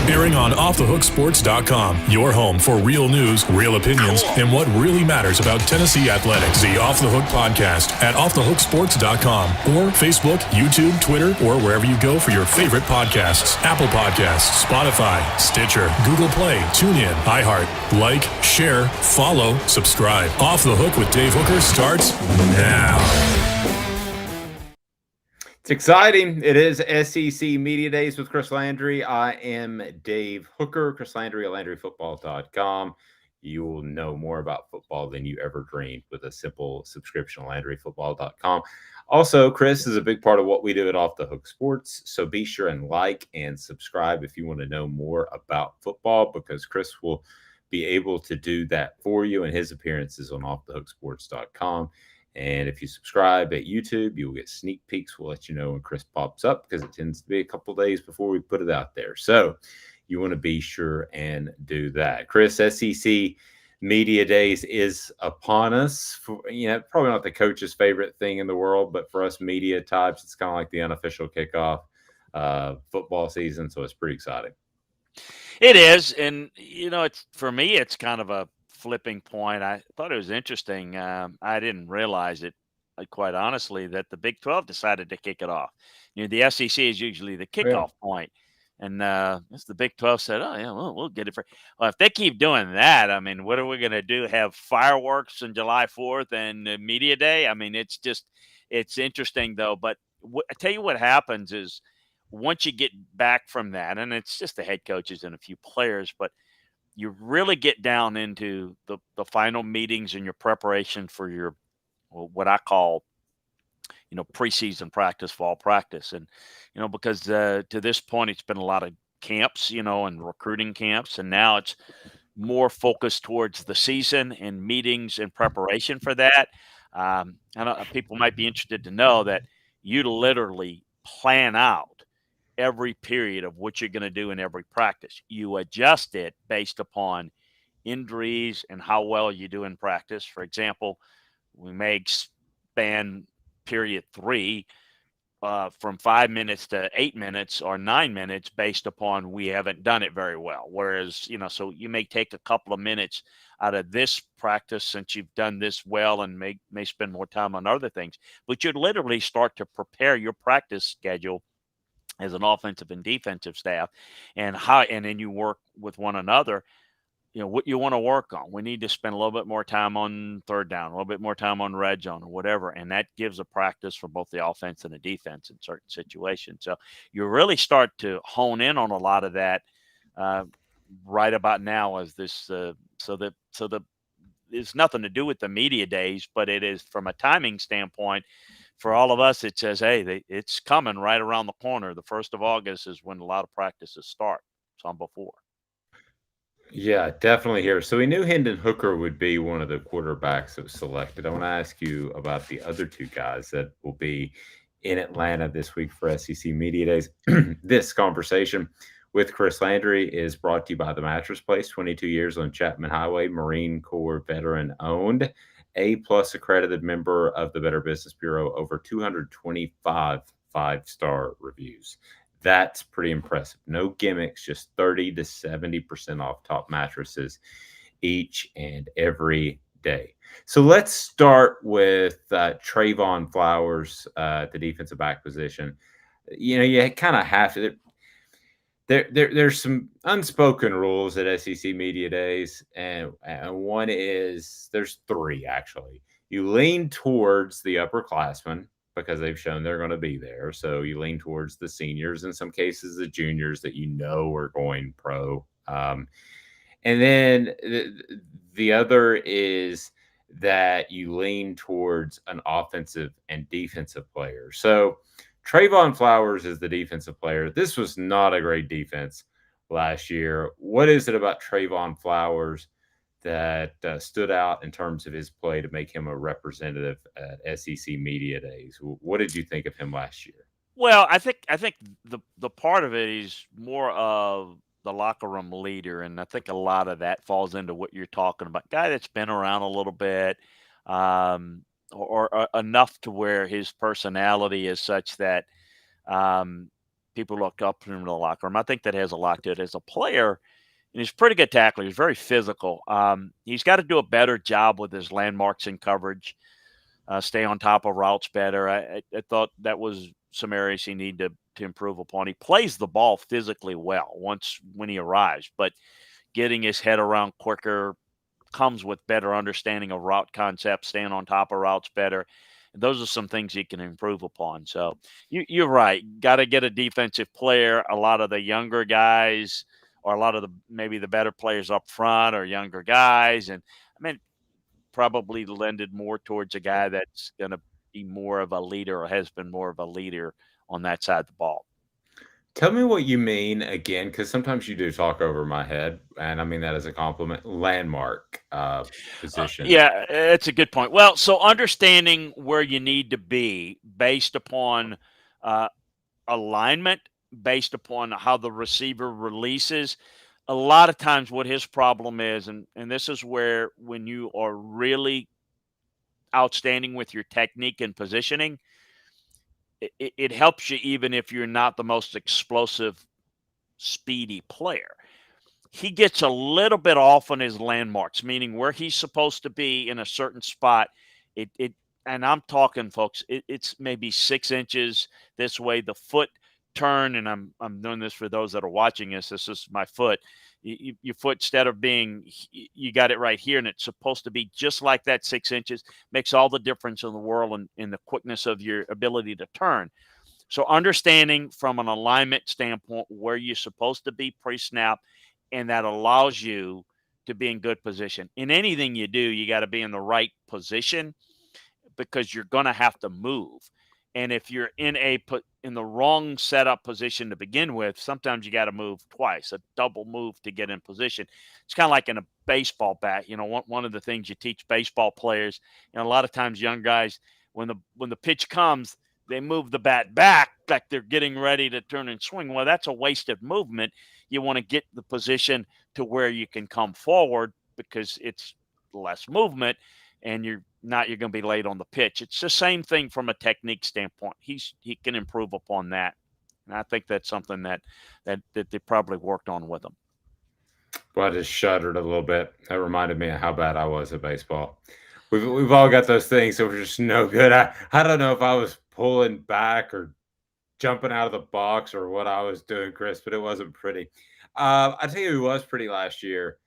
Airing on offthehooksports.com, your home for real news, real opinions, and what really matters about Tennessee athletics. The Off the Hook podcast at offthehooksports.com or Facebook, YouTube, Twitter, or wherever you go for your favorite podcasts. Apple Podcasts, Spotify, Stitcher, Google Play, TuneIn, iHeart. Like, share, follow, subscribe. Off the Hook with Dave Hooker starts now. It's exciting. It is SEC Media Days with Chris Landry. I am Dave Hooker, Chris Landry at LandryFootball.com. You will know more about football than you ever dreamed with a simple subscription at LandryFootball.com. Also, Chris is a big part of what we do at Off the Hook Sports, so be sure and like and subscribe if you want to know more about football, because Chris will be able to do that for you in his appearances on offthehooksports.com. And if you subscribe at YouTube, you'll get sneak peeks. We'll let you know when Chris pops up, because it tends to be a couple days before we put it out there. So you want to be sure and do that. Chris, SEC Media Days is upon us. Probably not the coach's favorite thing in the world, but for us media types, it's kind of like the unofficial kickoff football season. So it's pretty exciting. It is. And, it's for me, it's kind of a flipping point. I thought it was interesting. I didn't realize it, quite honestly, that the Big 12 decided to kick it off. The SEC is usually the kickoff point, and the Big 12 said, "Oh yeah, we'll get it for." Well, if they keep doing that, I mean, what are we going to do? Have fireworks on July 4th and Media Day? I mean, it's interesting though. But I tell you what happens is once you get back from that, and it's just the head coaches and a few players, but you really get down into the final meetings and your preparation for your, what I call, preseason practice, fall practice. And, because to this point, it's been a lot of camps, and recruiting camps. And now it's more focused towards the season and meetings and preparation for that. I know people might be interested to know that you literally plan out every period of what you're going to do in every practice. You adjust it based upon injuries and how well you do in practice. For example, we may expand period 3 from 5 minutes to 8 minutes or 9 minutes based upon we haven't done it very well. Whereas, so you may take a couple of minutes out of this practice since you've done this well and may spend more time on other things. But you literally start to prepare your practice schedule as an offensive and defensive staff, and then you work with one another, what you want to work on. We need to spend a little bit more time on third down, a little bit more time on red zone or whatever. And that gives a practice for both the offense and the defense in certain situations. So you really start to hone in on a lot of that right about now as this, it's nothing to do with the media days, but it is from a timing standpoint. For all of us, it says, hey, it's coming right around the corner. The 1st of August is when a lot of practices start. Some before. Yeah, definitely here. So we knew Hendon Hooker would be one of the quarterbacks that was selected. I want to ask you about the other two guys that will be in Atlanta this week for SEC Media Days. This conversation with Chris Landry is brought to you by The Mattress Place, 22 years on Chapman Highway, Marine Corps veteran owned. A+ accredited member of the Better Business Bureau, over 225 5-star reviews. That's pretty impressive. No gimmicks, just 30 to 70% off top mattresses each and every day. So let's start with Trevon Flowers, the defensive back position. You kind of have to. There's some unspoken rules at SEC Media Days, and one is, there's 3 actually. You lean towards the upperclassmen because they've shown they're going to be there. So you lean towards the seniors, in some cases the juniors that are going pro. And then the other is that you lean towards an offensive and defensive player. So Trevon Flowers is the defensive player. This was not a great defense last year. What is it about Trevon Flowers that stood out in terms of his play to make him a representative at SEC Media Days? What did you think of him last year? Well, I think the part of it is more of the locker room leader, and I think a lot of that falls into what you're talking about. Guy that's been around a little bit, or enough to where his personality is such that people look up to him in the locker room. I think that has a lot to it. As a player, and he's a pretty good tackler. He's very physical. He's got to do a better job with his landmarks and coverage, stay on top of routes better. I thought that was some areas he needed to improve upon. He plays the ball physically well when he arrives, but getting his head around quicker comes with better understanding of route concepts, staying on top of routes better. And those are some things he can improve upon. So you're right. Got to get a defensive player. A lot of the younger guys or a lot of maybe the better players up front are younger guys. And I mean, probably lended more towards a guy that's going to be more of a leader or has been more of a leader on that side of the ball. Tell me what you mean again, because sometimes you do talk over my head, and I mean that as a compliment. Landmark position. Yeah, it's a good point. Well, so understanding where you need to be based upon alignment, based upon how the receiver releases. A lot of times what his problem is, and this is where when you are really outstanding with your technique and positioning, it helps you even if you're not the most explosive, speedy player. He gets a little bit off on his landmarks, meaning where he's supposed to be in a certain spot. And I'm talking, folks, it's maybe 6 inches this way. The foot turn, and I'm doing this for those that are watching this. This is my foot. Your foot, instead of being, you got it right here, and it's supposed to be just like that 6 inches. Makes all the difference in the world in the quickness of your ability to turn. So understanding from an alignment standpoint where you're supposed to be pre-snap, and that allows you to be in good position. In anything you do, you got to be in the right position because you're going to have to move. And if you're in the wrong setup position to begin with, sometimes you got to move twice, a double move to get in position. It's kind of like in a baseball bat. You know, one of the things you teach baseball players, a lot of times young guys, when the pitch comes, they move the bat back like they're getting ready to turn and swing. Well, that's a wasted movement. You want to get the position to where you can come forward because it's less movement and you're going to be late on the pitch. It's the same thing from a technique standpoint. He can improve upon that. And I think that's something that they probably worked on with him. Well, I just shuddered a little bit. That reminded me of how bad I was at baseball. We've all got those things that were just no good. I don't know if I was pulling back or jumping out of the box or what I was doing, Chris, but it wasn't pretty. I tell you who was pretty last year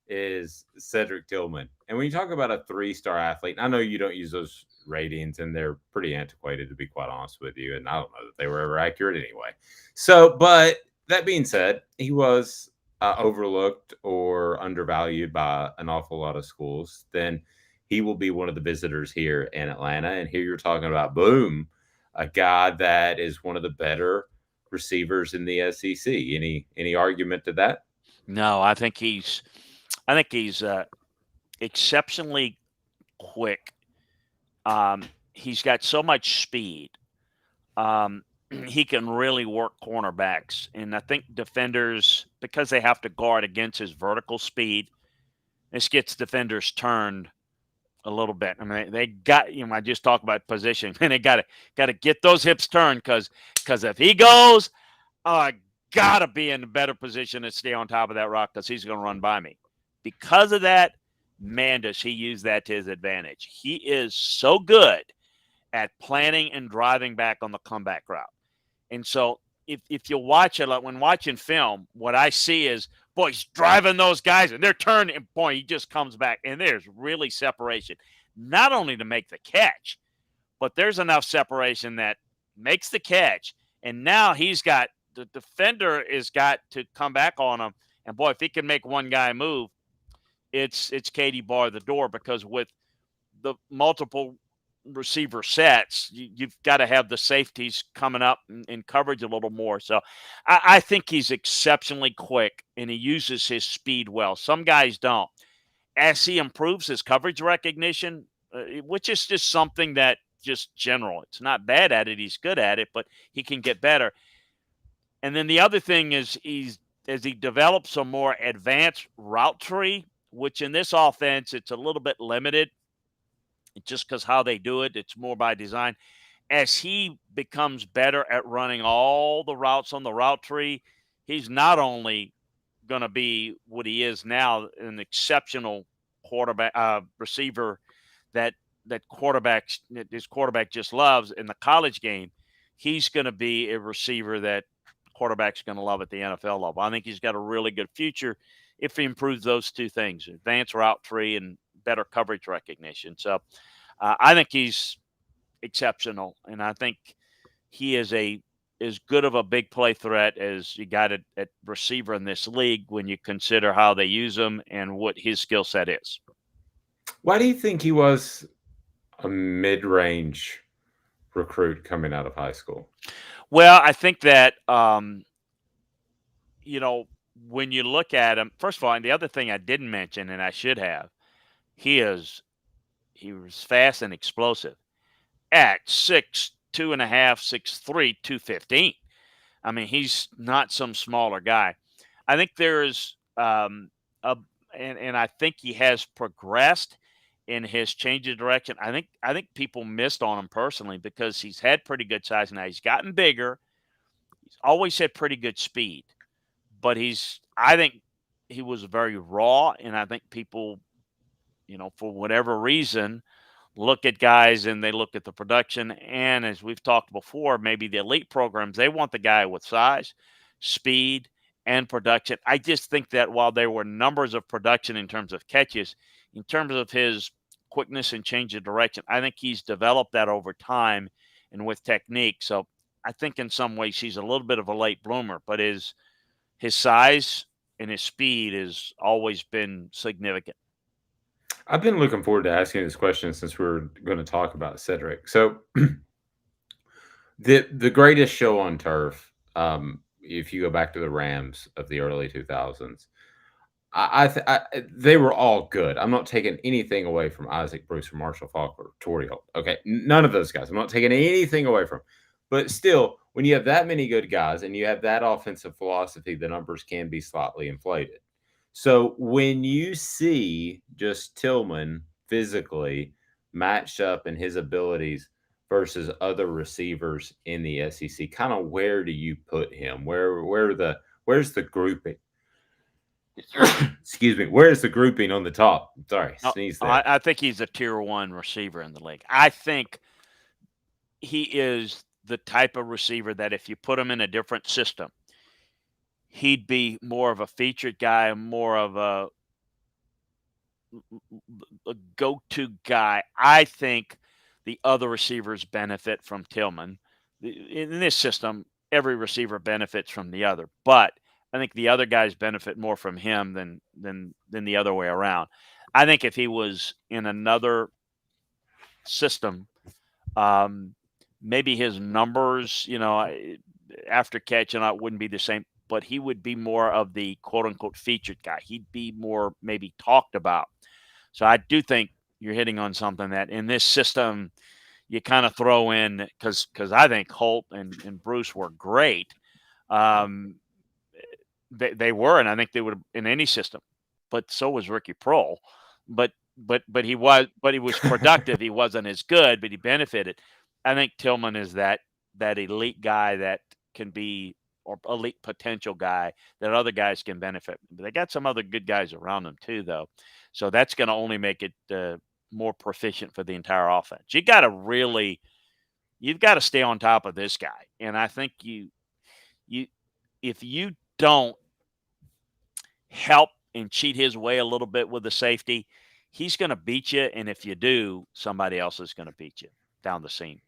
is Cedric Tillman. And when you talk about a 3-star athlete, I know you don't use those ratings and they're pretty antiquated, to be quite honest with you. And I don't know that they were ever accurate anyway. So, but that being said, he was overlooked or undervalued by an awful lot of schools. Then he will be one of the visitors here in Atlanta. And here you're talking about, boom, a guy that is one of the better receivers in the SEC. Any argument to that? No, I think he's exceptionally quick. He's got so much speed. He can really work cornerbacks. And I think defenders, because they have to guard against his vertical speed, this gets defenders turned a little bit. I mean, they got, I just talked about position, and they got to get those hips turned because if he goes, I got to be in a better position to stay on top of that rock because he's going to run by me. Because of that, man, does he use that to his advantage. He is so good at planning and driving back on the comeback route. And so if you watch it, like when watching film, what I see is, boy, he's driving those guys and they're turning, and boy, he just comes back, and there's really separation, not only to make the catch, but there's enough separation that makes the catch. And now he's got, the defender has got to come back on him. And boy, if he can make one guy move, it's Katie bar the door, because with the multiple receiver sets, you've got to have the safeties coming up in coverage a little more. So I think he's exceptionally quick, and he uses his speed well. Some guys don't. As he improves his coverage recognition, which is just something that just general, it's not bad at it, he's good at it, but he can get better. And then the other thing is as he develops a more advanced route tree, which in this offense, it's a little bit limited just because how they do it. It's more by design. as he becomes better at running all the routes on the route tree, he's not only going to be what he is now, an exceptional receiver that his quarterback just loves in the college game. He's going to be a receiver that quarterback's going to love at the NFL level. I think he's got a really good future if he improves those two things: advanced route tree and better coverage recognition. So I think he's exceptional, and I think he is as good of a big play threat as you got at receiver in this league when you consider how they use him and what his skill set is. Why do you think he was a mid-range recruit coming out of high school? Well, I think that when you look at him, first of all, and the other thing I didn't mention, and I should have, he was fast and explosive at 6'2.5", 6'3", 215. I mean, he's not some smaller guy. I think there's and I think he has progressed in his change of direction. I think people missed on him personally because he's had pretty good size now. He's gotten bigger. He's always had pretty good speed, but I think he was very raw, and I think people, for whatever reason, look at guys and they look at the production. And as we've talked before, maybe the elite programs, they want the guy with size, speed, and production. I just think that while there were numbers of production in terms of catches, in terms of his quickness and change of direction, I think he's developed that over time and with technique. So I think in some ways he's a little bit of a late bloomer, but his size and his speed has always been significant. I've been looking forward to asking this question since we're going to talk about Cedric. So the greatest show on turf, if you go back to the Rams of the early 2000s, they were all good. I'm not taking anything away from Isaac Bruce or Marshall Faulk or Torrey Holt. Okay, none of those guys. I'm not taking anything away from. But still, when you have that many good guys and you have that offensive philosophy, the numbers can be slightly inflated. So when you see just Tillman physically matched up in his abilities versus other receivers in the SEC, kind of where do you put him? Where's the grouping? Excuse me. Where's the grouping on the top? Sorry, sneeze there. I think he's a tier 1 receiver in the league. I think he is the type of receiver that if you put him in a different system, he'd be more of a featured guy, more of a go-to guy. I think the other receivers benefit from Tillman. In this system, every receiver benefits from the other, but I think the other guys benefit more from him than the other way around. I think if he was in another system, maybe his numbers, after catch and wouldn't be the same, but he would be more of the quote unquote featured guy. He'd be more maybe talked about. So I do think you're hitting on something that in this system you kind of throw in because I think Holt and Bruce were great. They were, and I think they would have in any system. But so was Ricky Prohl. But he was productive. He wasn't as good, but he benefited. I think Tillman is that elite guy that can be, or elite potential guy that other guys can benefit. But they got some other good guys around them too, though. So that's going to only make it more proficient for the entire offense. You've got to stay on top of this guy. And I think if you don't help and cheat his way a little bit with the safety, he's going to beat you. And if you do, somebody else is going to beat you down the seam.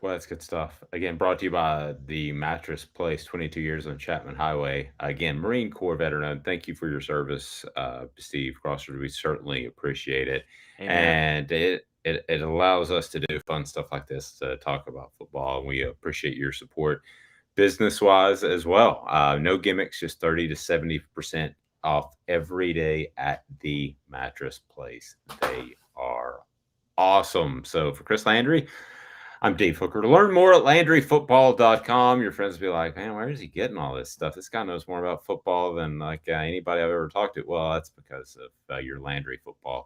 Well, that's good stuff. Again, brought to you by the Mattress Place, 22 years on Chapman Highway. Again, Marine Corps veteran. Thank you for your service, Steve Crossford. We certainly appreciate it. Amen. And it allows us to do fun stuff like this, to talk about football. And we appreciate your support business-wise as well. No gimmicks, just 30 to 70% off every day at the Mattress Place. They are awesome. So for Chris Landry, I'm Dave Hooker. To learn more at LandryFootball.com, your friends will be like, man, where is he getting all this stuff? This guy knows more about football than anybody I've ever talked to. Well, that's because of your LandryFootball.com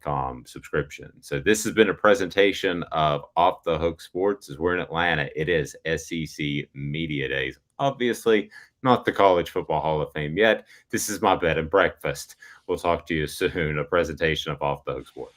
com subscription. So this has been a presentation of Off the Hook Sports. As we're in Atlanta, it is SEC Media Days. Obviously, not the College Football Hall of Fame yet. This is my bed and breakfast. We'll talk to you soon. A presentation of Off the Hook Sports.